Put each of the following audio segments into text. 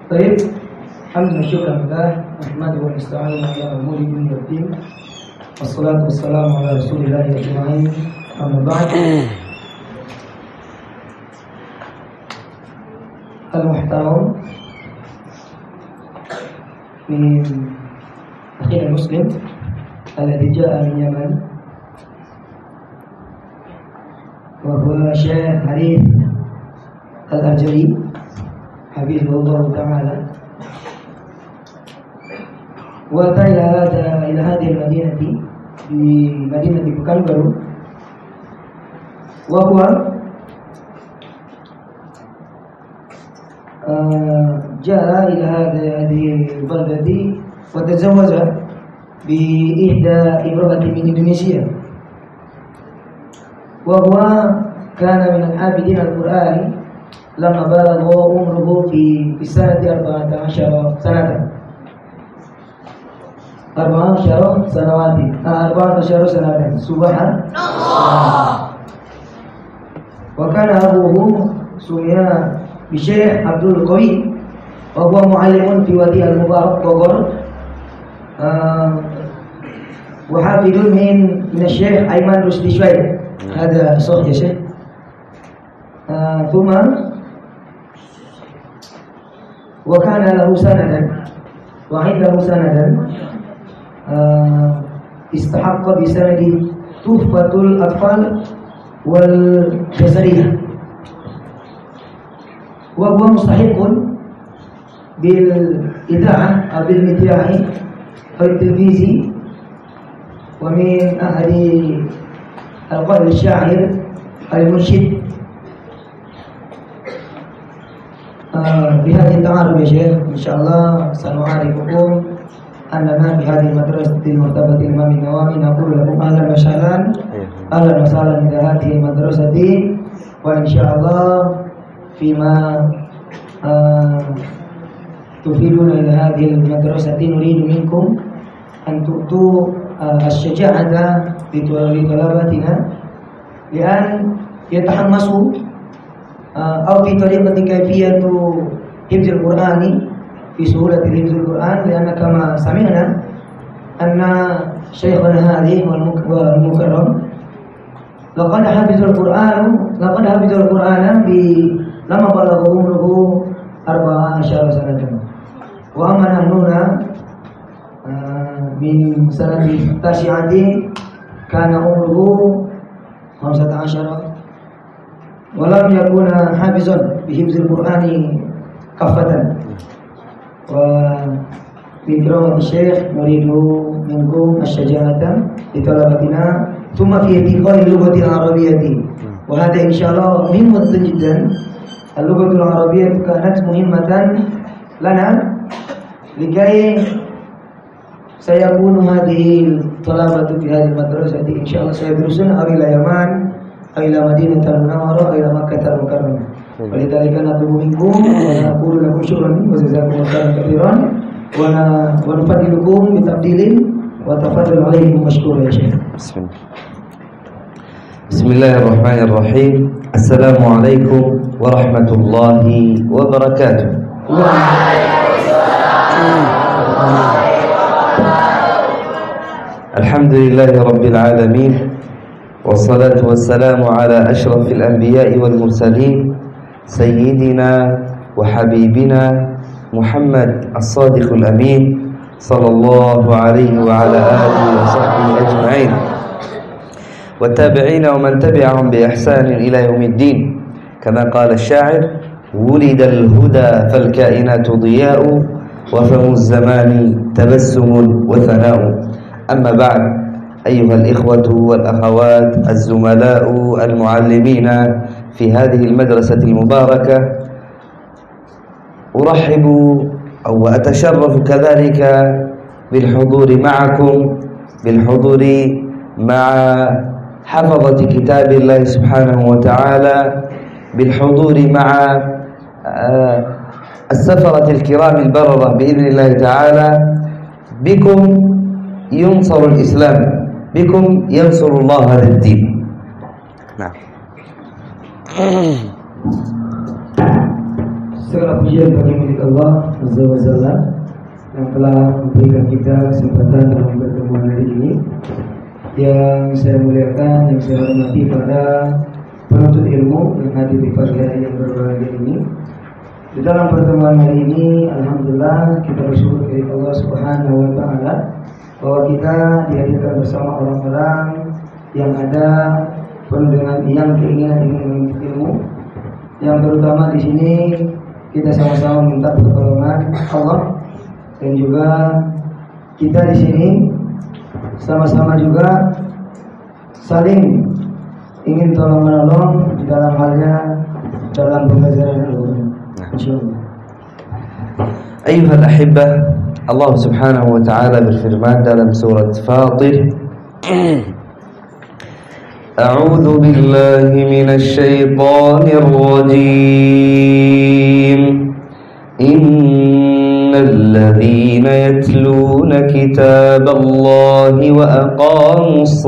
Baik, alhamdulillah, nahmaduhu wa nasta'inuhu ala umuri dunya waddin. Wassalatu wassalamu ala Rasulillah ajma'in. Amma ba'd. Al-muhtaram min akhina muslim alladhi ja'a min Yaman wa huwa Syekh Harith Al-Arjali hafizahullah ta'ala. Wa ila hadhihi al-madinati di Madinah Pekanbaru wa huwa جاء إلى هذه البلدة وتزوج بإحدى امرأة من إندونيسيا وهو كان من العابدين القرآن لما بلغ عمره في سنة 14 سنة 14 سنة سبحان الله. وكان أبوه سمي بشيخ عبد القوي وهو معلم في وادي المبارك بوغور وحافظ من الشيخ أيمن رشدي شوي. هذا صح يا شيخ. ثم وكان له سندا وعنده سندا استحق بسند تحفة الأطفال والجزرية وهو مستحق بالإذاعة أو بالمذياع أو التلفزيون. ومن أحد القائل الشاعر المنشد بهذه التعارف يا شيخ إن شاء الله سنعرفكم أننا بهذه المدرسة المرتبة الإمام النووي نقول لكم أهلا وسهلا إلى هذه المدرسة وإن شاء الله فيما تفيدون إلى هذه المدرسة نريد منكم أن تؤتوا الشجاعة لطلباتنا لأن يتحمسوا أو في طريقة كيفية حفظ القرآن في سهولة حفظ القرآن. لأن كما سمعنا أن شيخنا هذه والمكرم لقد حفظ القرآن لما بلغ عمره 14 سنة. وأما نحن من سنة 9 كان عمره 15 ولم يكن حافظا بحفظ القرآن كافة. وبكرامة الشيخ نريد منكم الشجاعة لطلبتنا ثم في اتقان اللغة العربية وهذا إن شاء الله مهم جدا. اللغة العربية كانت مهمة لنا لكي سيكون هذه الطلبة في هذه المدرسة إن شاء الله سيدرسون أو إلى يمان أو إلى مدينة المنورة أو إلى مكة المكرمة. ولذلك نطلب منكم ونقول لكم شكرا وجزاكم الله كثيرا ونفضلكم بتفضيل وتفضل عليكم مشكورا يا شيخ. بسم الله الرحمن الرحيم. السلام عليكم ورحمة الله وبركاته. الحمد لله رب العالمين والصلاة والسلام على أشرف الأنبياء والمرسلين سيدنا وحبيبنا محمد الصادق الأمين صلى الله عليه وعلى آله وصحبه أجمعين والتابعين ومن تبعهم بإحسان إلى يوم الدين. كما قال الشاعر: ولد الهدى فالكائنات ضياء وفم الزمان تبسم وثناء. أما بعد، أيها الإخوة والأخوات الزملاء المعلمين في هذه المدرسة المباركة، أرحب أو أتشرف كذلك بالحضور معكم، بالحضور مع حفظة كتاب الله سبحانه وتعالى، بالحضور مع السفرة الكرام البررة بإذن الله تعالى. بكم ينصر الإسلام، بكم ينصر الله هذا الدين. Nah. Segala pujian bagi milik Allah Azza wa Jalla yang telah memberikan kita kesempatan dalam pertemuan hari ini. Yang saya muliakan, yang saya hormati pada penuntut ilmu yang hadir di pagi hari yang berbahagia ini. Di dalam pertemuan hari ini, alhamdulillah kita bersyukur kepada Allah Subhanahu wa taala bahwa kita dihadirkan bersama orang-orang yang ada penuh dengan yang keinginan ingin menuntut ilmu. Yang terutama di sini kita sama-sama minta pertolongan Allah, dan juga kita di sini sama-sama juga saling ingin tolong menolong di dalam halnya dalam pembelajaran Al-Quran. Insyaallah. Ayuhal ahibbah, Allah Subhanahu wa taala berfirman dalam surat Fatir, A'udzu billahi minasy syaithanir rajim. Innal ladzina yatluna kitaballahi wa aqamus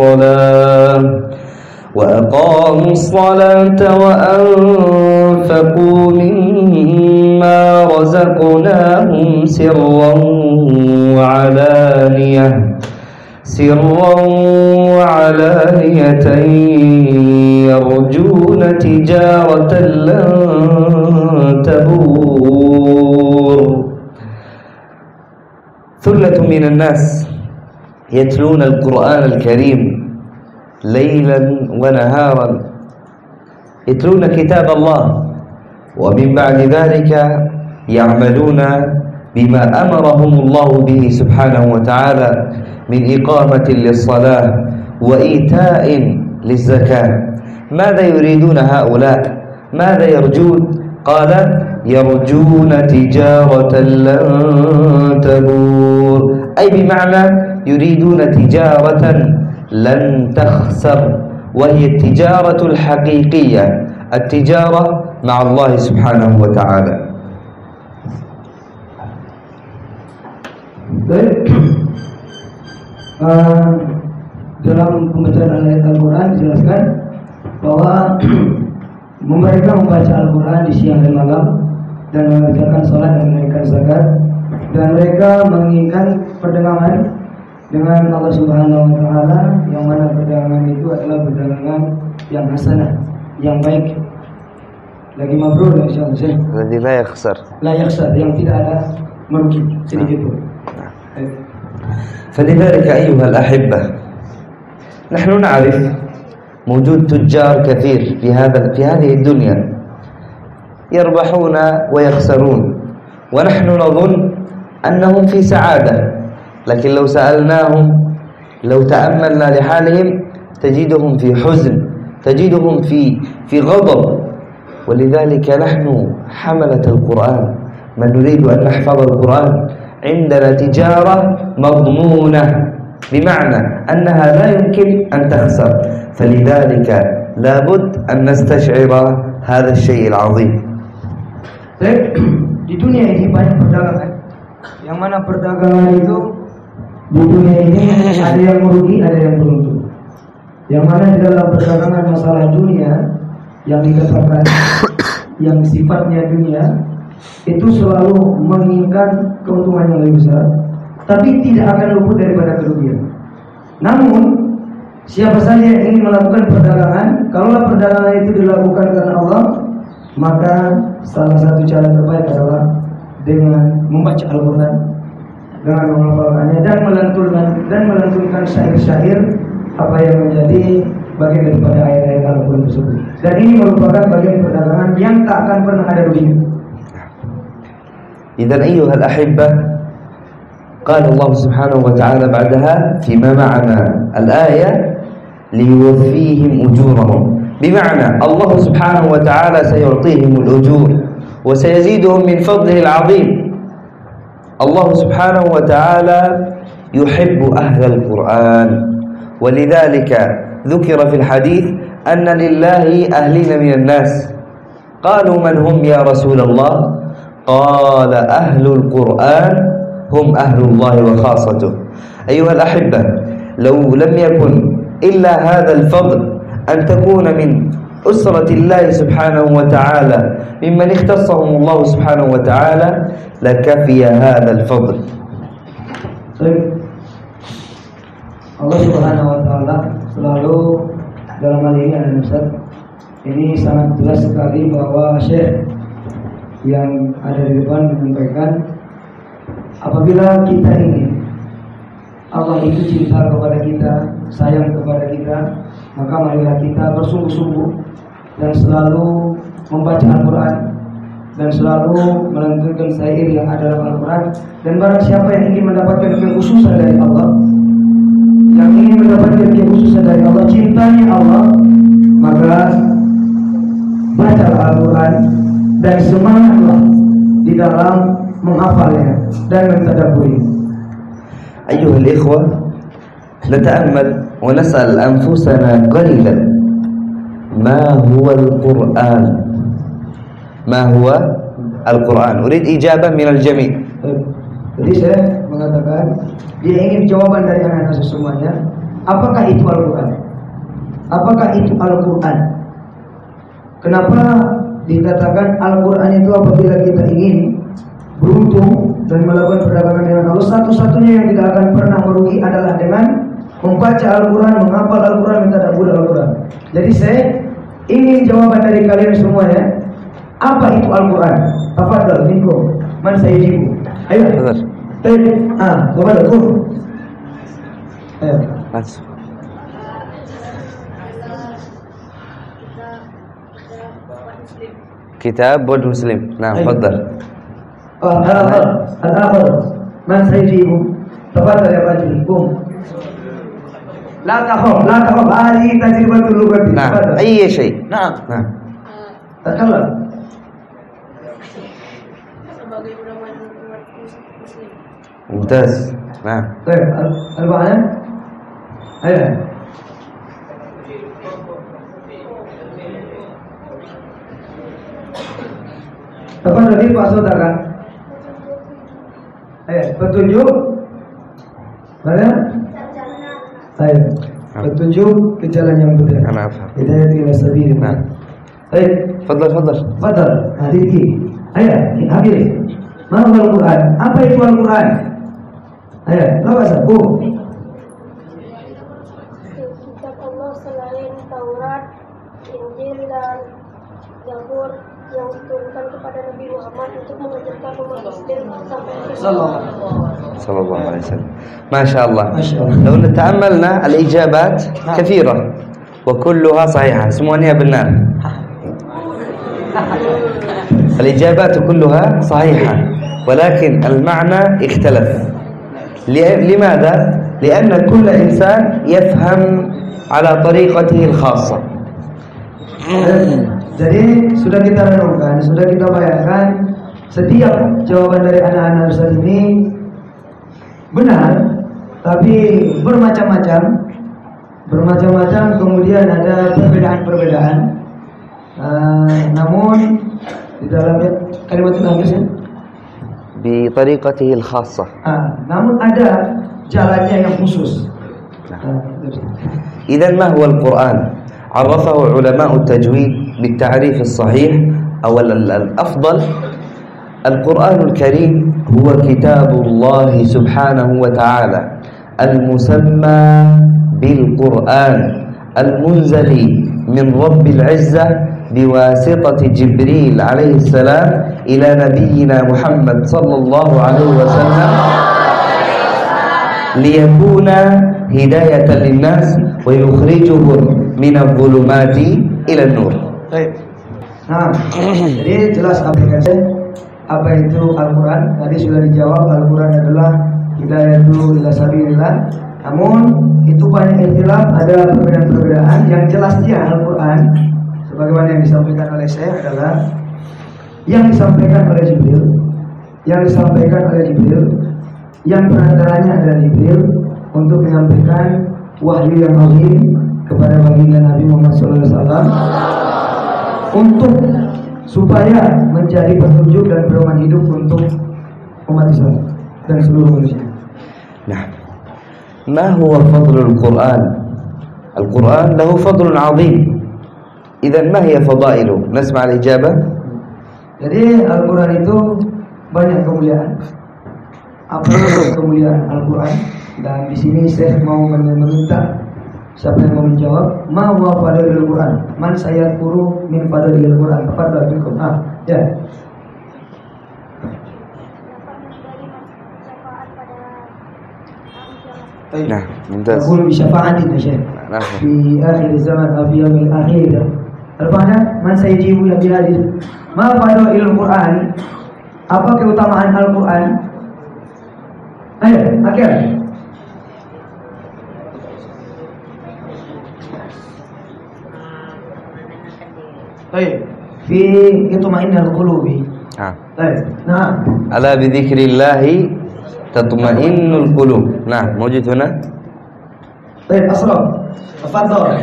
salata wa anfaqu mimma razaqnahum sirran wa 'alaniyatan yarjuna tijaratan lan tabur. Thullatun minan nas yatluna al-Qur'an al-Karim ليلا ونهارا يتلون كتاب الله ومن بعد ذلك يعملون بما أمرهم الله به سبحانه وتعالى من إقامة للصلاة وإيتاء للزكاة. ماذا يريدون هؤلاء؟ ماذا يرجون؟ قال يرجون تجارة لن تبور، أي بمعنى يريدون تجارة لن تخسر، وهي التجارة الحقيقية، التجارة مع الله سبحانه وتعالى. Dalam pembacaan ayat Al-Quran dijelaskan bahwa mereka membaca Al-Quran di siang dan malam dan mengerjakan salat dan menunaikan zakat, dan mereka menginginkan perdagangan dengan Allah Subhanahu wa taala, yang mana perdagangan itu adalah perdagangan yang hasanah, yang baik, lagi mabrur insyaallah. Alladzi la yakhsar, yang tidak ada merugi sedikit pun. فلذلك أيها الأحبة، نحن نعرف موجود تجار كثير في هذه الدنيا يربحون ويخسرون، ونحن نظن أنهم في سعادة، لكن لو سألناهم، لو تأملنا لحالهم تجدهم في حزن، تجدهم في غضب. ولذلك نحن حملة القرآن من نريد أن نحفظ القرآن عندنا تجارة مضمونة، بمعنى أنها لا يمكن أن تخسر، فلذلك لابد أن نستشعر هذا الشيء العظيم. Di dunia ini banyak perdagangan, yang mana perdagangan itu di dunia ini ada yang merugi, ada yang beruntung. Yang mana di dalam perdagangan masalah dunia yang dikatakan yang sifatnya dunia itu selalu menginginkan keuntungan yang lebih besar, tapi tidak akan luput daripada kerugian. Namun siapa saja yang ingin melakukan perdagangan, kalau perdagangan itu dilakukan karena Allah, maka salah satu cara terbaik adalah dengan membaca Al-Quran, dengan menghafalkannya dan melantunkan syair-syair apa yang menjadi bagian daripada ayat-ayat Al-Quran tersebut. Dan ini merupakan bagian perdagangan yang tak akan pernah ada ruginya. إذن أيها الأحبة، قال الله سبحانه وتعالى بعدها فيما معنى الآية ليوفيهم أجورهم، بمعنى الله سبحانه وتعالى سيعطيهم الأجور وسيزيدهم من فضله العظيم. الله سبحانه وتعالى يحب أهل القرآن، ولذلك ذكر في الحديث أن لله أهلين من الناس. قالوا من هم يا رسول الله؟ قال أهل القرآن هم أهل الله وخاصته. أيها الأحبة، لو لم يكن إلا هذا الفضل أن تكون من أسرة الله سبحانه وتعالى ممن اختصهم الله سبحانه وتعالى لكفي هذا الفضل. Allah Subhanahu wa taala selalu dalam hal ini ada Ustaz. Ini sangat jelas sekali bahwa Syekh yang ada di depan menyampaikan apabila kita ingin Allah itu cinta kepada kita, sayang kepada kita, maka marilah kita bersungguh-sungguh dan selalu membaca Al-Quran dan selalu melantunkan syair yang ada dalam Al-Quran. Dan barang siapa yang ingin mendapatkan kekhususan dari Allah, yang ingin mendapatkan kekhususan dari Allah, cintanya Allah, maka baca Al-Quran dan semangatlah di dalam menghafalnya dan mentadabburi. أيها الإخوة، نتأمل ونسأل أنفسنا قليلا ما هو القرآن؟ ما هو القرآن؟ أريد إجابة من الجميع. Jadi saya mengatakan dia ingin jawaban dari anak-anak semuanya. Apakah itu Al-Quran? Apakah itu Al-Quran? Kenapa dikatakan Al-Quran itu apabila kita ingin beruntung dan melakukan perdagangan dengan Allah, satu-satunya yang tidak akan pernah merugi adalah dengan membaca Al-Quran, menghafal Al-Quran, mentadabbur Al-Quran. Jadi saya ingin jawaban dari kalian semuanya. Apa itu Al-Quran? Tafadhal minkum man sayyidu. Ayo. Tafadhal. Ayo. Langsung. Kitab buat Muslim. Nah, tafadhal. الآخر من سيجيب تفضل يا رجل قم لا تخف هذه تجربة اللغة. نعم أي شيء. نعم تكلم. ممتاز. نعم. طيب المعنى أيوه. Tafadhal Pak Saudara. Petunjuk mana? Ayo, petunjuk ke jalan yang benar. Hidayah ila sabil. Nah. Fadhal. Hadiki. Ayo, habis. Mana Al-Quran? Apa itu Al-Quran? Ayo, bahasa Bu. Kitab Allah selain Taurat, Injil dan Zabur yang diturunkan kepada Nabi Muhammad untuk mengajarkan umat Islam sampai صلى الله عليه وسلم. ما شاء الله. لو تأملنا الإجابات كثيرة وكلها صحيحة. Semuanya benar. الإجابات كلها صحيحة ولكن المعنى اختلف. لماذا؟ لأن كل إنسان يفهم على طريقته الخاصة. Jadi sudah kita renungkan, sudah kita bayangkan, setiap jawaban dari anak-anak Ustaz ini benar, tapi bermacam-macam, kemudian ada perbedaan-perbedaan. Namun di dalamnya kalimat habisnya بطريقته الخاصة. Namun ada jalannya yang khusus. إذن ما هو القرآن؟ عرفه علماء التجويد بالتعريف الصحيح أو الأفضل. القرآن الكريم هو كتاب الله سبحانه وتعالى المسمى بالقرآن المنزل من رب العزة بواسطة جبريل عليه السلام إلى نبينا محمد صلى الله عليه وسلم ليكون هداية للناس ويخرجهم من الظلمات إلى النور. Nah, jadi jelas apa itu Al-Quran. Tadi sudah dijawab, Al-Quran adalah hidayatu ila sabilillah. Namun itu banyak ikhtilaf, ada perbedaan-perbedaan. Yang jelasnya Al-Quran sebagaimana yang disampaikan oleh saya adalah yang disampaikan oleh Jibril, yang perantaranya adalah Jibril untuk menyampaikan wahyu yang azim kepada baginda Nabi Muhammad SAW untuk supaya menjadi petunjuk dan pedoman hidup untuk umat Islam dan seluruh manusia. Nah, ما هو فضل القرآن القرآن له فضل عظيم. إذن ما هي فضائله؟ نسمع الإجابة. Jadi Al-Quran itu banyak kemuliaan. Apa kemuliaan Al-Quran? Dan di sini saya mau meminta siapa yang mau menjawab, ma huwa fadailul Quran? Man sayadkuru min fadailil Quran? Tafadhal bikum. Ya. Nah, mumtaz. Yaqul bi syafa'atin ya Syekh. Nah. Fi akhir zaman atau fi yaumil akhir. Al-Mana man sayajibu ya biladi. Ma fadailul Quran? Apa keutamaan Al-Quran? Ayo, akhir. Baik. Fi itma'innal qulubi. Baik. Nah. Ala bi dzikrillahi tatma'innul qulub. Nah, موجود هنا. Baik, Asraf. Tafadhal.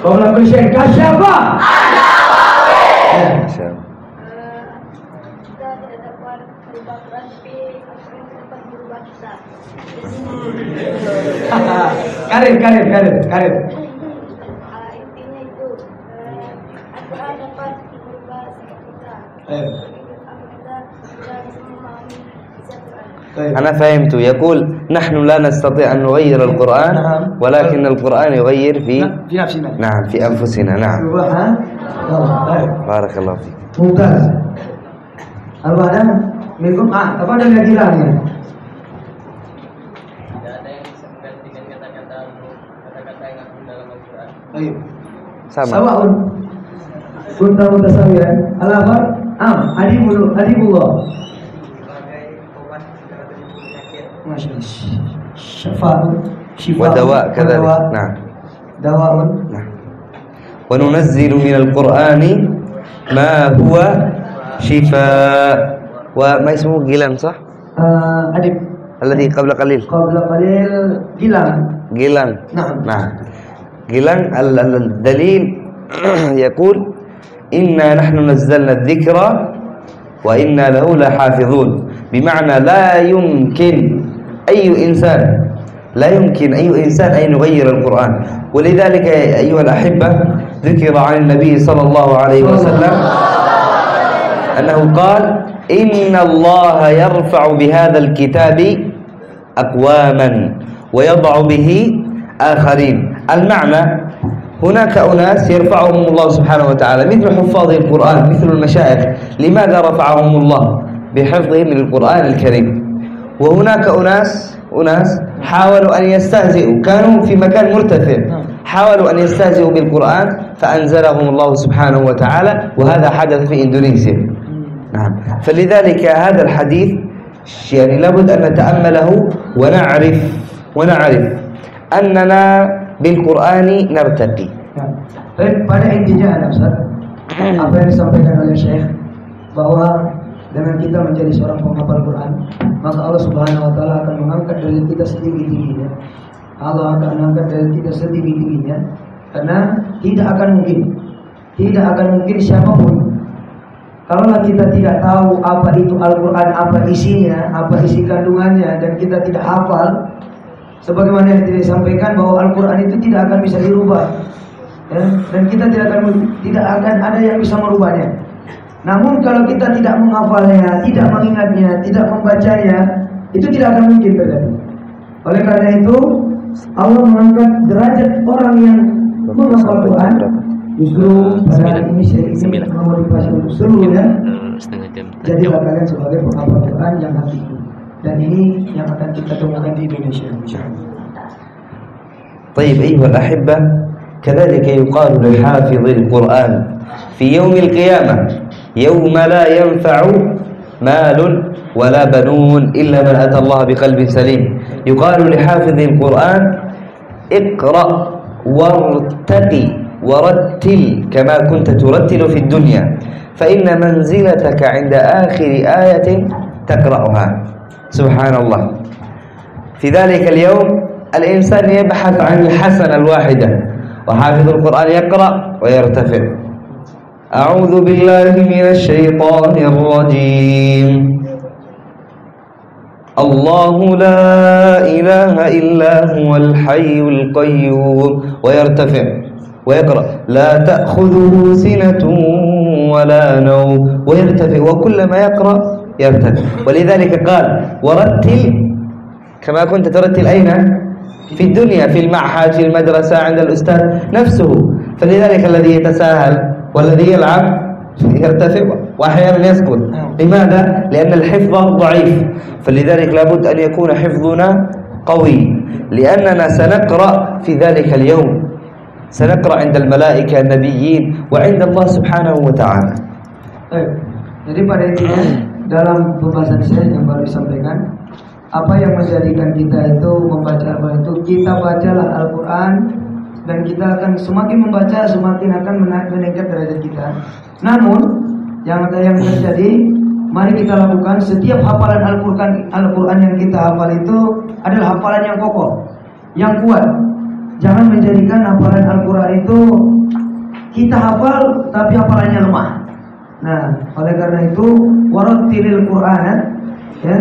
Qawla kulli syai' kasyafa. Insyaallah. Kita tidak dapat berubah Quran, tapi Al-Quran dapat berubah kita. Karir. Intinya itu Al-Quran dapat berubah sikap kita. Kita bisa memahami isi Al-Quran. أنا فهمت. يقول نحن لا نستطيع أن نغير القرآن ولكن القرآن يغير في نفسنا. نعم في أنفسنا. نعم. بارك الله فيك. Mumtaz. Al-Mana minkum apa ada lagi lagi? Tidak ada yang bisa menggantikan kata-kata yang ada dalam Al-Quran. Ayo. Sama. Sawaun. Kunta mutasawiyan. Al-akhar adibullah. شفاء ودواء كذلك. نعم. دواء. نعم. وننزل من القرآن ما هو شفاء. وما اسمه جيلان صح؟ أدب. الذي قبل قليل. جيلان. نعم. جيلان الدليل يقول إنا نحن نزلنا الذكر وإنا له لحافظون. بمعنى لا يمكن أي إنسان أن يغير القرآن. ولذلك أيها الأحبة ذكر عن النبي صلى الله عليه وسلم أنه قال إن الله يرفع بهذا الكتاب أقواما ويضع به آخرين. المعنى هناك أناس يرفعهم الله سبحانه وتعالى مثل حفاظ القرآن مثل المشايخ. لماذا رفعهم الله؟ بحفظهم للقرآن الكريم. وهناك أناس حاولوا أن يستهزئوا، كانوا في مكان مرتفع، حاولوا أن يستهزئوا بالقرآن فأنزلهم الله سبحانه وتعالى، وهذا حدث في إندونيسيا. نعم. فلذلك هذا الحديث يعني لابد أن نتأمله ونعرف أننا بالقرآن نرتقي. Pada intinya Ustaz, apa yang disampaikan oleh Syekh bahwa dengan kita menjadi seorang penghafal Quran, maka Allah Subhanahu wa taala akan mengangkat derajat kita setinggi-tingginya. Allah akan mengangkat derajat kita setinggi-tingginya karena tidak akan mungkin siapapun kalau kita tidak tahu apa itu Al-Quran, apa isinya, apa isi kandungannya, dan kita tidak hafal, sebagaimana yang disampaikan bahwa Al-Quran itu tidak akan bisa dirubah, ya? Dan kita tidak akan ada yang bisa merubahnya. Namun kalau kita tidak menghafalnya, tidak mengingatnya, tidak membacanya, itu tidak akan mungkin terjadi. Oleh karena itu Allah mengangkat derajat orang yang menghafal Quran. Justru pada ini saya memotivasi untuk seluruhnya. Jadilah kalian sebagai penghafal Quran yang hakiki. Dan ini yang akan kita temukan di Indonesia. طيب أيها الأحبة، كذلك يقال لحافظ القرآن في يوم القيامة يوم لا ينفع مال ولا بنون إلا من أتى الله بقلب سليم. يقال لحافظ القرآن اقرأ وارتقي ورتل كما كنت ترتل في الدنيا، فإن منزلتك عند آخر آية تقرأها. سبحان الله. في ذلك اليوم الإنسان يبحث عن الحسنة الواحدة، وحافظ القرآن يقرأ ويرتفع. أعوذ بالله من الشيطان الرجيم. Allahu la ilaha illa huwal hayyul qayyum wa yartafi' wa yaqra la ta'khudhuhu sinatun wa la nawm wa yartafi' wa kullama yaqra yartafi' ولذلك قال ورتل كما كنت ترتل أين في الدنيا في المعهد في المدرسة عند الأستاذ نفسه فلذلك الذي يتساهل والذي يلعب يرتفع وأحيانا يسقط لماذا؟ لأن الحفظ ضعيف فلذلك لابد أن يكون حفظنا قوي لأننا سنقرأ في ذلك اليوم سنقرأ عند الملائكة النبيين وعند الله سبحانه وتعالى. Jadi pada intinya dalam pembahasan saya yang baru disampaikan, apa yang menjadikan kita itu membaca Al-Quran itu, kita bacalah Al-Quran dan kita akan semakin membaca semakin akan meningkat derajat kita. Namun yang terjadi, mari kita lakukan setiap hafalan Al-Quran yang kita hafal itu adalah hafalan yang kokoh, yang kuat. Jangan menjadikan hafalan Al-Quran itu kita hafal tapi hafalannya lemah. Nah, oleh karena itu warattilil Qur'ana, ya,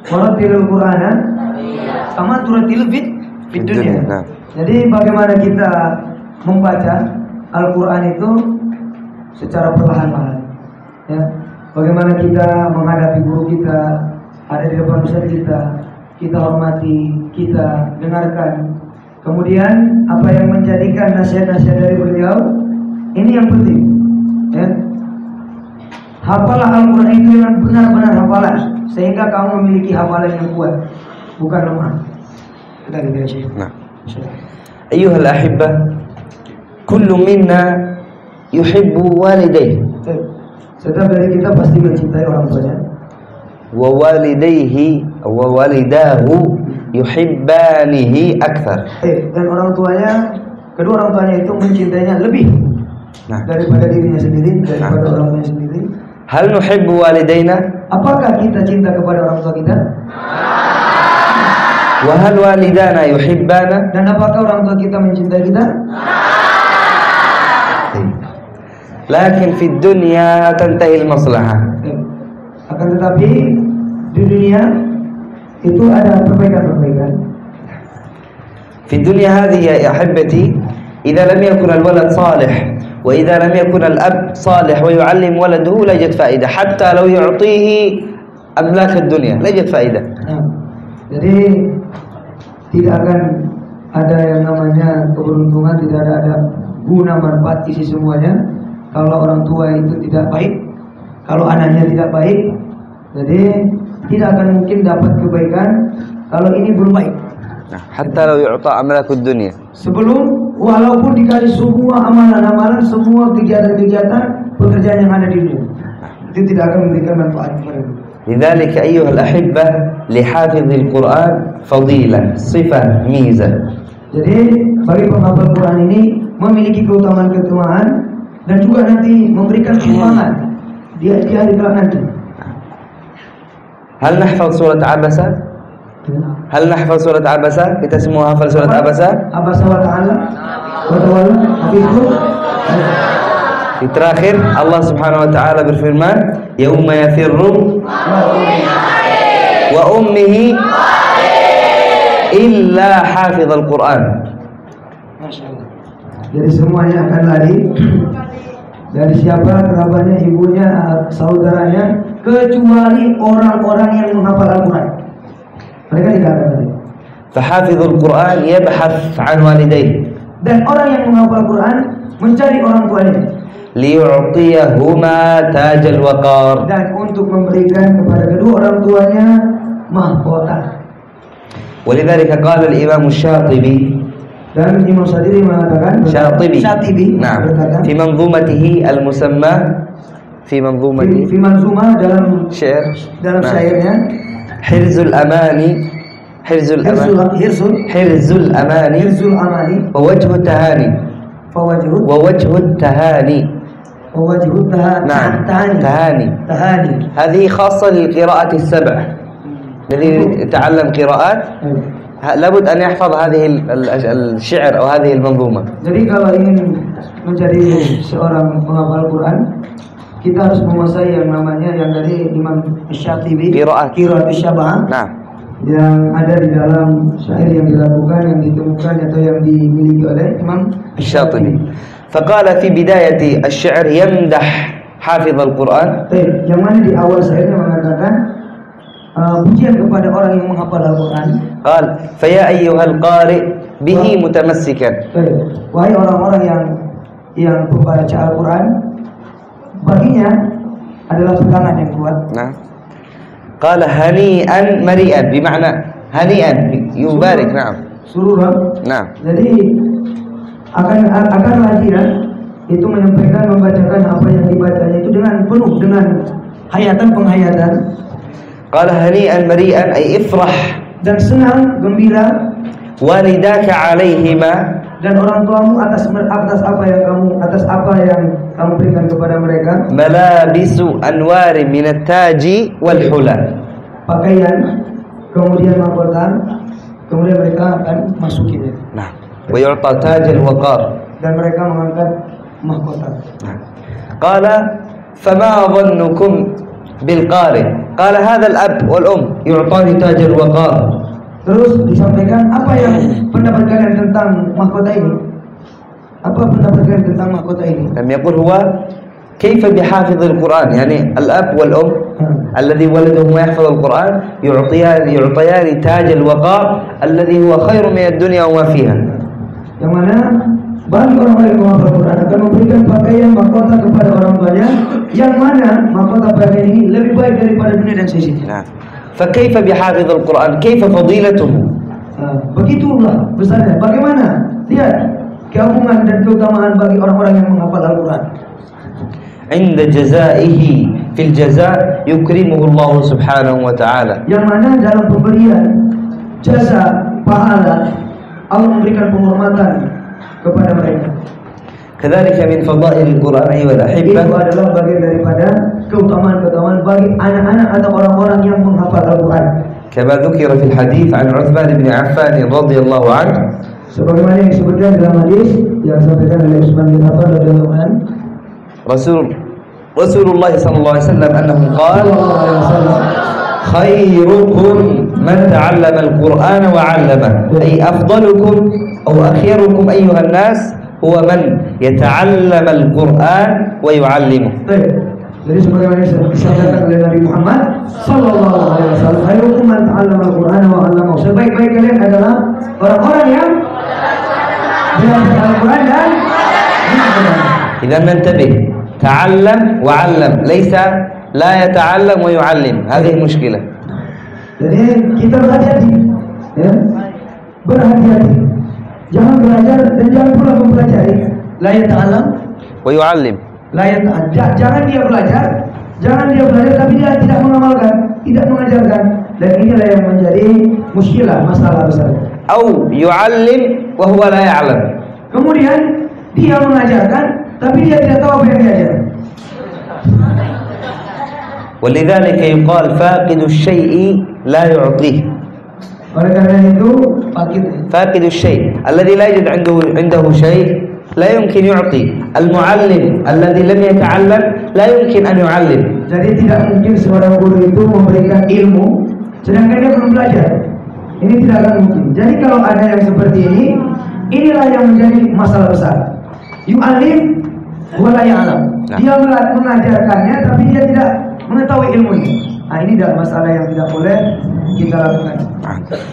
warattilil Qur'ana kama turattil fid dunya. Jadi bagaimana kita membaca Al-Quran itu secara perlahan-lahan, ya. Bagaimana kita menghadapi guru kita, ada di depan ustaz kita hormati, kita dengarkan. Kemudian apa yang menjadikan nasihat-nasihat dari beliau, ini yang penting, ya. Hafalah Al-Quran itu dengan benar-benar hafalan, sehingga kamu memiliki hafalan yang kuat, bukan lemah. Kita gitu ya, Syekh. Nah. أيها الأحبة كل منا يحب والديه setiap dari kita pasti mencintai orang tuanya ووالديه ووالداه يحبانه أكثر dan orang tuanya, kedua orang tuanya itu mencintainya lebih daripada dirinya sendiri, daripada orang tuanya sendiri. هل نحب والدينا؟ Apakah kita cinta kepada orang tua kita? وهل والدانا يحبانا؟ Dan apakah orang tua kita mencintai kita? لكن في الدنيا تنتهي المصلحة. Akan tetapi di dunia itu ada perbaikan-perbaikan. في الدنيا هذه يا أحبتي إذا لم يكن الولد صالح وإذا لم يكن الأب صالح ويعلم ولده لا يوجد فائدة حتى لو يعطيه أملاك الدنيا لا يوجد فائدة. Jadi tidak akan ada yang namanya keberuntungan, tidak ada guna manfaat isi semuanya kalau orang tua itu tidak baik, kalau anaknya tidak baik. Jadi tidak akan mungkin dapat kebaikan kalau ini belum baik. Hatta law yu'ta amlakud dunya. Sebelum walaupun dikasih semua amalan-amalan, semua kegiatan-kegiatan pekerjaan yang ada di dunia, itu tidak akan memberikan manfaat kepada kita. لذلك أيها الأحبة لحافظ القرآن فضيلة صفة ميزة. Jadi bagi penghafal Quran ini memiliki keutamaan-keutamaan dan juga nanti memberikan keutamaan di hari kelak nanti. هل نحفظ سورة عبسة؟ هل نحفظ سورة عبسة؟ Kita semua hafal surat Abasa? Abasa wa ta'ala wa tawalla hafizhu. Di terakhir Allah Subhanahu wa taala berfirman, "Yauma yafirru wa ummihi illa hafizal Qur'an." Masyaallah. Jadi semuanya akan lari dari siapa? Kerabatnya, ibunya, saudaranya, kecuali orang-orang yang menghafal Al-Quran. Mereka tidak akan lari. Fahafizul Qur'an yabhath an walidayhi. Dan orang yang menghafal Quran mencari orang tuanya. Liyu'tiyahuma tajal waqar. Dan untuk memberikan kepada kedua orang tuanya mahkota. Walidhalika qala al-Imam Syatibi. Dan Imam Syatibi mengatakan, Syatibi. Nah, fi manzumatihi al-musamma fi manzumatihi fi manzumah dalam syair, dalam syairnya Hirzul Amani Hirzul Amani wa wajhu tahani wa wajhu tahani نعم تهاني هذه خاصة للقراءة السبع الذي يتعلم قراءات لابد أن يحفظ هذه الشعر أو هذه المنظومة. Jadi kalau ingin menjadi seorang penghafal Quran, kita harus menguasai yang namanya yang dari Imam Syatibi, Qiraat Syabah, Nah, yang ada di dalam syair yang dilakukan, yang ditemukan atau yang dimiliki oleh Imam Syatibi. Faqala fi bidayati asy-syi'r yamdah hafiz al-Qur'an. Yang mana di awal syairnya mengatakan pujian kepada orang yang menghafal Al-Qur'an. Qal fa ya ayyuhal qari' bihi mutamassikan. Wahai orang-orang yang membaca Al-Qur'an, baginya adalah pegangan yang kuat. Nah. Qala hani'an mari'an bermakna hani'an yubarik. Na'am. Sururan. Nah. Jadi akanlah dia itu menyampaikan, membacakan apa yang dibacanya itu dengan penuh dengan penghayatan. Qala hani'an mari'an ay ifrah Dan senang, gembira. walidaka 'alaihima, Dan orang tuamu atas apa yang kamu berikan kepada mereka. malabisu anwari minat taji wal hula. Pakaian, kemudian mahkota, kemudian mereka akan masukinya. Nah, wa yu'ta taj al waqar. Dan mereka mengangkat mahkota. Qala fama dhannukum bil qari. Qala hadha al ab wal yu'tani taj al waqar. Terus disampaikan apa yang pendapat kalian tentang mahkota ini? Apa pendapat kalian tentang mahkota ini? لم يقل هو كيف بحافظ القرآن، يعني الأب والأم الذي ولدهم يحفظ القرآن يعطيان تاج الوقار الذي هو خير من الدنيا وما فيها. Yang mana bagi orang-orang yang menghafal Al-Quran akan memberikan pakaian mahkota kepada orang tuanya, yang mana mahkota pakaian ini lebih baik daripada dunia dan seisinya. نعم. فكيف بحافظ القرآن، كيف فضيلته؟ Begitulah besarnya. Bagaimana? Lihat keagungan dan keutamaan bagi orang-orang yang menghafal Al-Quran. عند جزائه في الجزاء يكرمه الله سبحانه وتعالى. Yang mana dalam pemberian jasa pahala Allah memberikan penghormatan kepada mereka. كذلك من فضائل القرآن أيها الأحبة. Itu adalah bagian daripada keutamaan-keutamaan bagi anak-anak atau orang-orang yang menghafal Al-Quran. كما ذكر في الحديث عن عثمان بن عفان رضي الله عنه. Sebagaimana yang disebutkan dalam hadis yang disampaikan oleh Utsman bin Affan radhiyallahu anhu, Rasulullah sallallahu alaihi wasallam annahu qala khairukum man ta'allama al-Qur'ana wa 'allamahu, ay afdalukum aw akhyarukum ayyuhan nas huwa man yata'allama al-Qur'an wa yu'allimuhu. Jadi sebagaimana disampaikan oleh Nabi Muhammad sallallahu alaihi wasallam, khairukum man ta'allama al-Qur'ana wa 'allamahu. Sebaik-baik kalian adalah orang-orang yang belajar Al-Quran dan إذا ننتبه، تعلم وعلم، ليس لا يتعلم ويعلم، هذه مشكلة. Jadi kita berhati-hati, ya, berhati-hati, jangan belajar dan jangan pula mempelajari. La yata'allam ويعلم. Jangan dia belajar tapi dia tidak mengamalkan, tidak mengajarkan, dan inilah yang menjadi muskilah, masalah besar. أو يعلم وهو لا يعلم. Kemudian dia mengajarkan tapi dia tidak tahu apa yang diajar. ولذلك يقال فاقد الشيء لا يعطيه. Oleh karena itu فاقد الشيء الذي لا يوجد عنده شيء لا يمكن يعطي. المعلم الذي لم يتعلم لا يمكن أن يعلم. Jadi tidak mungkin seorang guru itu memberikan ilmu sedangkan dia belum belajar. Ini tidak akan mungkin. Jadi kalau ada yang seperti ini, inilah yang menjadi masalah besar. Yu'alim wa la ya'lam. Dia mengajarkannya tapi dia tidak mengetahui ilmunya. Nah, ini adalah masalah yang tidak boleh kita lakukan.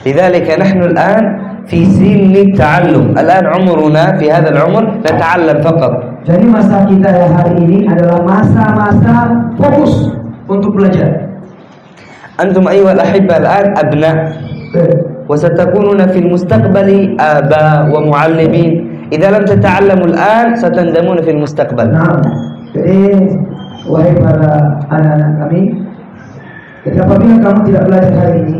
لذلك نحن الآن في سن التعلم. الآن عمرنا في هذا العمر نتعلم فقط. Jadi masa kita hari ini adalah masa-masa fokus untuk belajar. أنتم أيها الأحبة الآن أبناء وستكونون في المستقبل آباء ومعلمين. إذا لم تتعلموا الآن ستندمون في المستقبل. Nah, jadi wahai para anak-anak kami, jadi apabila kamu tidak belajar hari ini,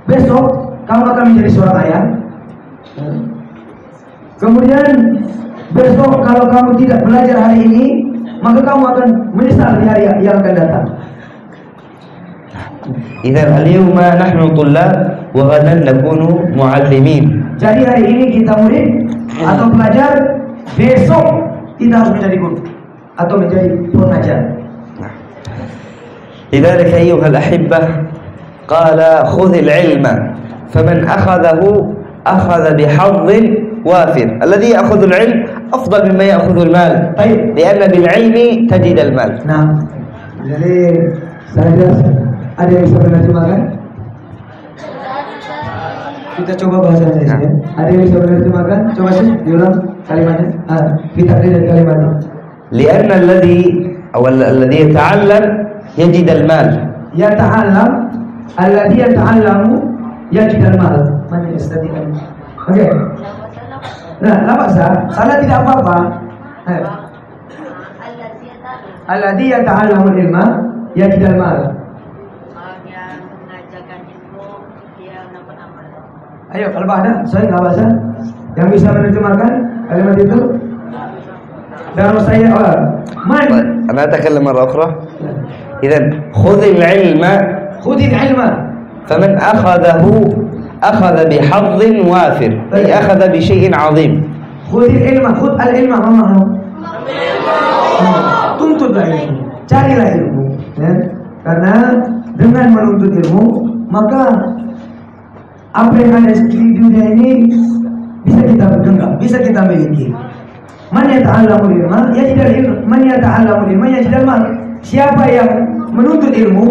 besok kamu akan menjadi seorang ayah. Kemudian besok kalau kamu tidak belajar hari ini, maka kamu akan menyesal di hari yang akan datang. إذا اليوم نحن طلاب وغدا نكون معلمين. Jadi hari ini kita murid atau pelajar, besok kita harus menjadi guru. atau menjadi pengajar. لذلك أيها الأحبة قال خذ العلم فمن أخذه أخذ بحظ وافر. الذي يأخذ العلم أفضل مما يأخذ المال. طيب. لأن بالعلم تجد المال. Nah, jadi saya jelaskan. Ada yang bisa menerjemahkan? Kita coba bahasa Indonesia. Ya. Ada yang bisa menerjemahkan? Coba sih diulang kalimatnya. Kita dari kalimatnya. لأن الذي يتعلم يجد المال. يتعلم الذي يتعلم يجد المال. Mana istilah? Oke. Nah, lama salah tidak apa-apa. Alladhi yata'allamu ilma yajidal mal. Yang mengajarkan ilmu dia dapat amal. Ayo, kalau ada, saya nggak bahasa. Yang bisa menerjemahkan kalimat itu? Dan saya man. أنا أتكلم مرة أخرى. إذن خذ العلم خذ العلم فمن أخذه أخذ بحظ وافر، أي أخذ بشيء عظيم. خذ العلم، خذ العلم tuntutlah ilmu, carilah ilmu, ya? Karena dengan menuntut ilmu maka apa yang ada di dunia ini bisa kita genggam, bisa kita miliki. Man yata'allamul ilma yajidal ilm, man yata'allamul ilma yajidal mal. Siapa yang menuntut ilmu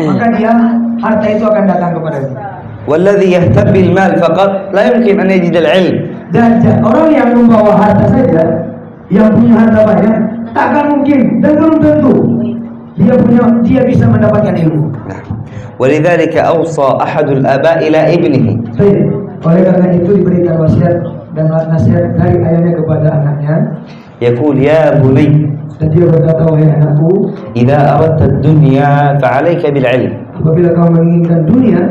maka dia harta itu akan datang kepadanya. والذي يهتم بالمال فقط لا يمكن أن يجد العلم. Dan orang yang membawa harta saja, yang punya harta banyak, takkan mungkin dan belum tentu dia bisa mendapatkan ilmu. ولذلك أوصى أحد الآباء إلى ابنه. Oleh karena itu diberikan wasiat dan nasihat dari ayahnya kepada anaknya. يقول يا بني. Dan dia berkata, wahai anakku, إذا أردت الدنيا فعليك بالعلم. Apabila kamu menginginkan dunia,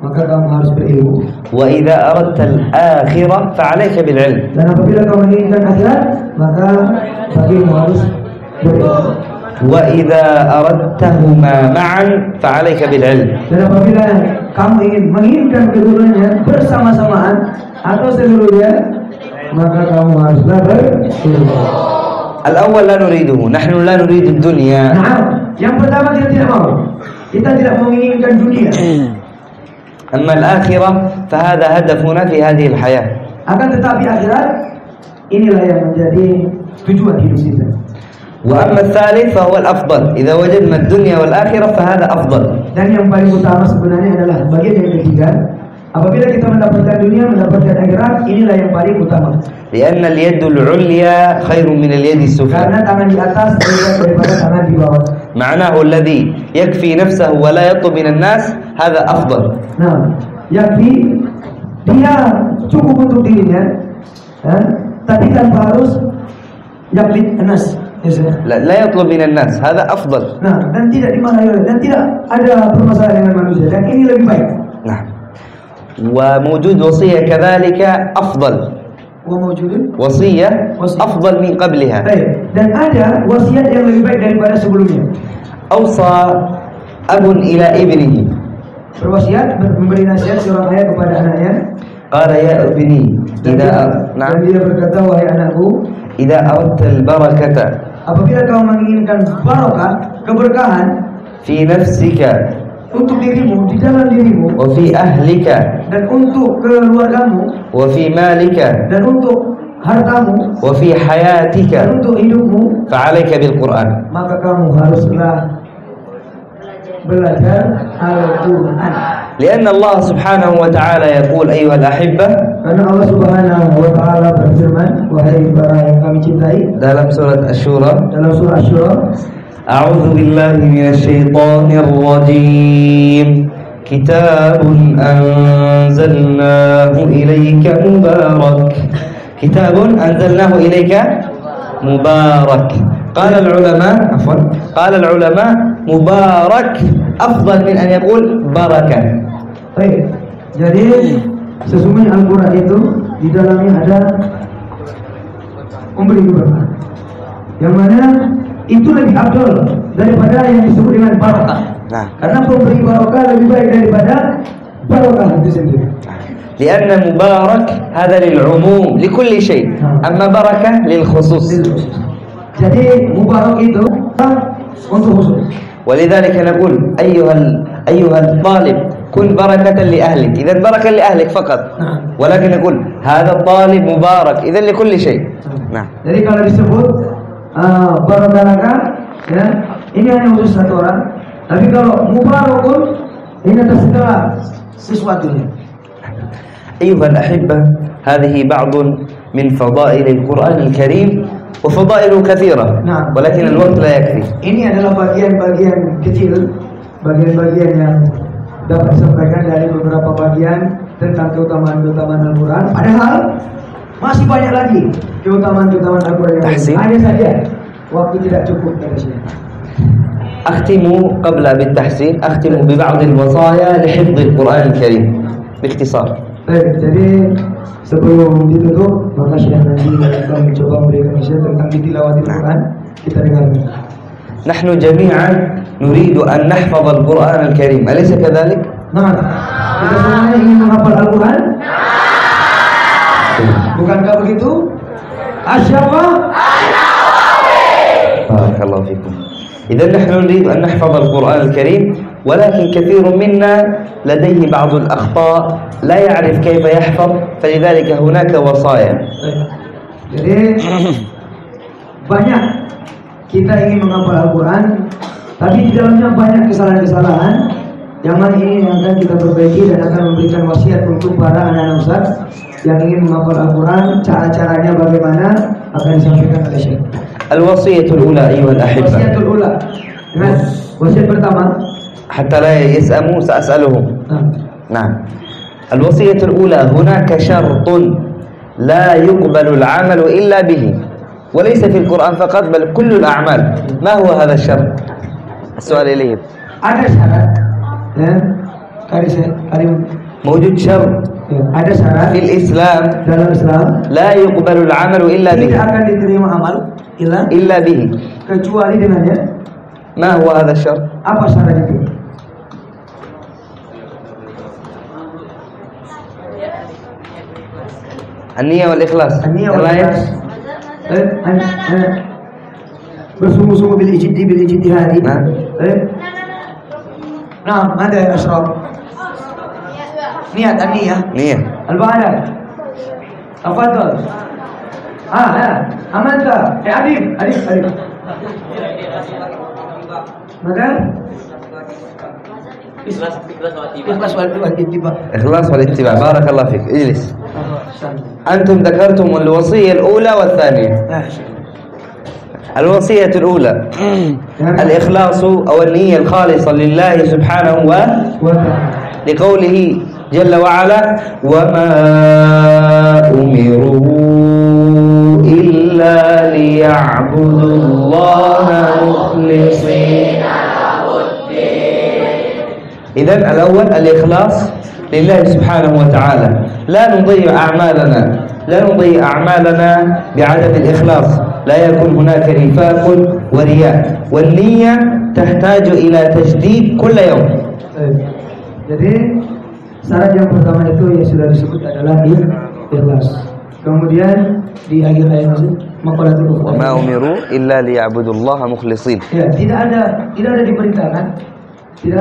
maka kamu harus berilmu. وإذا أردت الآخرة فعليك بالعلم. Dan apabila kamu menginginkan akhirat, maka bagimu harus berilmu. وإذا أردتهما معا فعليك بالعلم. Dan apabila kamu menginginkan keduanya bersama-samaan atau seluruhnya, maka kamu haruslah berilmu. الأول لا نريده، نحن لا نريد الدنيا. Nah, yang pertama kita tidak mau. Kita tidak menginginkan dunia. أما الآخرة فهذا هدفنا في هذه الحياة. Akan tetapi akhirat inilah yang menjadi tujuan hidup kita. وأما الثالث فهو الأفضل. إذا وجدنا الدنيا والآخرة فهذا أفضل. Dan yang paling utama sebenarnya adalah bagian yang ketiga. Apabila kita mendapatkan dunia, mendapatkan akhirat, inilah yang paling utama. لأن اليد العليا خير من اليد السفلى. Karena tangan di atas lebih daripada tangan di bawah. معناه الذي يكفي نفسه ولا يطلب من الناس هذا أفضل. Nah, yakfi dia cukup untuk dirinya, tapi tanpa harus yakfi anas. لا يطلب من الناس هذا أفضل. Nah, dan tidak dimarahi dan tidak ada permasalahan dengan manusia, dan ini lebih baik. نعم. وموجود وصية كذلك أفضل. وصية أفضل من قبلها. Dan ada wasiat yang lebih baik daripada sebelumnya. أوصى أب إلى ابنه. Berwasiat, memberi nasihat seorang ayah kepada anaknya. قال يا ابني إذا نعم. Dan dia berkata, wahai anakku, إذا أردت البركة apabila kau menginginkan barakah, keberkahan في نفسك untuk dirimu, di dalam dirimu, وفي أهلك dan untuk keluargamu, وفي مالك dan untuk hartamu, وفي حياتك dan untuk hidupmu, فعليك بالقرآن. maka kamu haruslah belajar Al-Quran. لأن الله سبحانه وتعالى يقول أيها الأحبة Karena Allah Subhanahu wa taala berfirman, wahai para yang kami cintai, dalam surat Asy-Syura, dalam surah Asy-Syura, أعوذ بالله من الشيطان الرجيم كتاب أنزلناه إليك مبارك. كتاب أنزلناه إليك مبارك. قال العلماء مبارك أفضل من أن يقول بركة. baik. Jadi sesungguhnya Al-Quran itu di dalamnya ada memberi keberkahan, yang mana itu lebih afdal daripada yang disebut dengan barakah. Nah. Karena pemberi barakah lebih baik daripada barakah itu sendiri. لأن مبارك هذا للعموم لكل شيء، أما بركة للخصوص. Jadi mubarak itu untuk khusus. ولذلك نقول أيها الطالب كن بركة لأهلك. إذا بركة لأهلك فقط. ولكن نقول هذا الطالب مبارك إذا لكل شيء. Nah. Jadi kalau disebut barakah, ya, ini hanya khusus satu orang. Tapi kalau mubarakun, ini atas segala sesuatunya. أيها الأحبة هذه بعض من فضائل القرآن الكريم وفضائله كثيرة. ولكن الوقت لا يكفي. Ini adalah bagian-bagian kecil, bagian-bagian yang dapat disampaikan dari beberapa bagian tentang keutamaan-keutamaan Al-Quran. Padahal masih banyak lagi keutamaan-keutamaan Al-Quran yang lain. Hanya saja waktu tidak cukup dari sini. أختم قبل بالتحسين أختم ببعض الوصايا لحفظ القرآن الكريم باختصار. Baik, jadi sebelum ditutup, maka Syekh nanti akan mencoba memberikan nasihat tentang tilawat Al-Quran. Kita dengarkan. نحن جميعا نريد أن نحفظ القرآن الكريم أليس كذلك؟ Nah, kita semuanya ingin menghafal Al-Quran. Bukankah begitu? Asyafah? بارك الله فيكم. إذا نحن نريد أن نحفظ القرآن الكريم ولكن كثير منا لديه بعض الأخطاء لا يعرف كيف يحفظ فلذلك هناك وصايا. Jadi banyak kita ingin menghafal Al-Quran, tapi di dalamnya banyak kesalahan-kesalahan yang mana ini yang akan kita perbaiki dan akan memberikan wasiat untuk para anak-anak ustaz yang ingin menghafal Al-Quran. Cara-caranya bagaimana akan disampaikan oleh Syekh. الوصية الأولى أيها الأحبة. Wasiatul ula. Wasiat pertama. حتى لا يسأموا سأسألهم. نعم. الوصية الأولى هناك شرط لا يقبل العمل إلا به وليس في القرآن فقط بل كل الأعمال. ما هو هذا الشرط؟ السؤال إليه. Ada syarat. Ya. موجود شرط. Ada syarat في الإسلام dalam Islam. لا يقبل العمل إلا به. Tidak akan diterima amal إلا به. kecuali dengannya. ما هو هذا الشرط؟ Apa syarat itu? النية والإخلاص. النية والإخلاص. bersungguh-sungguh bil ijtihadi. Nah, ada ya Ashraf. Niat, an-niyah. نية. Al-ba'adah. Tafadhal. Amanta. Arif. Maka ikhlas wal ittiba. إخلاص والاتباع. بارك الله فيك. اجلس. أنتم ذكرتم الوصية الأولى والثانية. الوصية الأولى الإخلاص أو النية الخالصة لله سبحانه لقوله جل وعلا وما أمروا إلا ليعبدوا الله مخلصين له الدين. إذن الأول الإخلاص لله سبحانه وتعالى. لا نضيع أعمالنا بعدم الإخلاص. لا يكون هناك نفاق ورياء والنية تحتاج إلى تجديد كل يوم. Jadi syarat yang pertama itu yang sudah disebut adalah ikhlas. Kemudian di akhir ayat maqalatul ukhra. Ma umiru illa liya'budu Allah mukhlishin. Ya, tidak ada diperintahkan. Tidak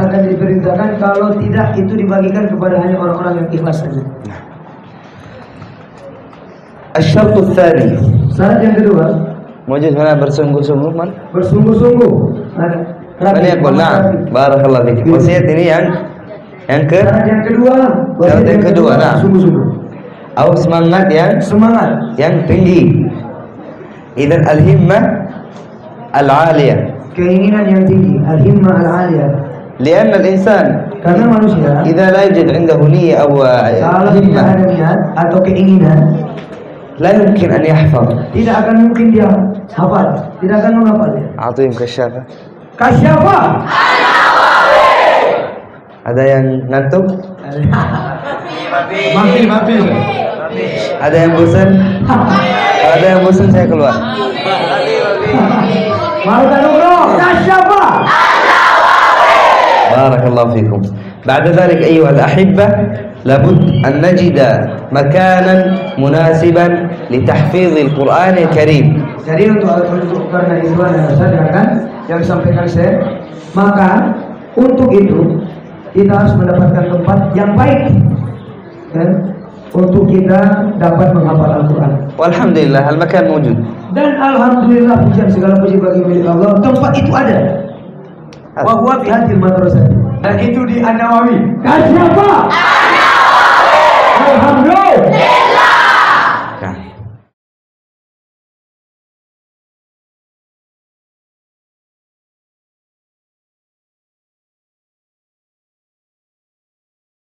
akan diperintahkan kalau tidak itu dibagikan kepada hanya orang-orang yang ikhlas saja. الشرط الثاني. Syarat yang kedua. موجود هنا bersungguh-sungguh man? Bersungguh-sungguh. Ada. Mana yang nah, barakallahu fiik. Wasiat ini yang syarat yang kedua. Syarat yang kedua, nah. Sungguh-sungguh. Atau semangat yang tinggi. Idzan al-himmah al-'aliyah. Keinginan yang tinggi, al-himmah al-'aliyah. لأن الإنسان karena manusia إذا لا يوجد عنده نية أو kalau tidak ada niat atau keinginan لا يمكن أن يحفظ. tidak akan mungkin dia hafal, tidak akan menghafalnya. أعطيهم كشافة. Kasyafah. Ada yang ngantuk? Mafi. Ada yang bosan? Ada yang bosan saya keluar. Mau tanugroh, kasyafah. بارك الله فيكم. بعد ذلك أيها الأحبة labud an najida makanan munasiban li tahfizil Qur'anil Karim. Jadi untuk karena itu kan yang disampaikan saya, maka untuk itu kita harus mendapatkan tempat yang baik untuk kita dapat menghafal Al-Quran. Walhamdulillah al-makan mawjud. Dan alhamdulillah pujian segala puji bagi milik Allah, tempat itu ada. Wa huwa fi hadhihi madrasah. Dan itu di An-Nawawi. Siapa?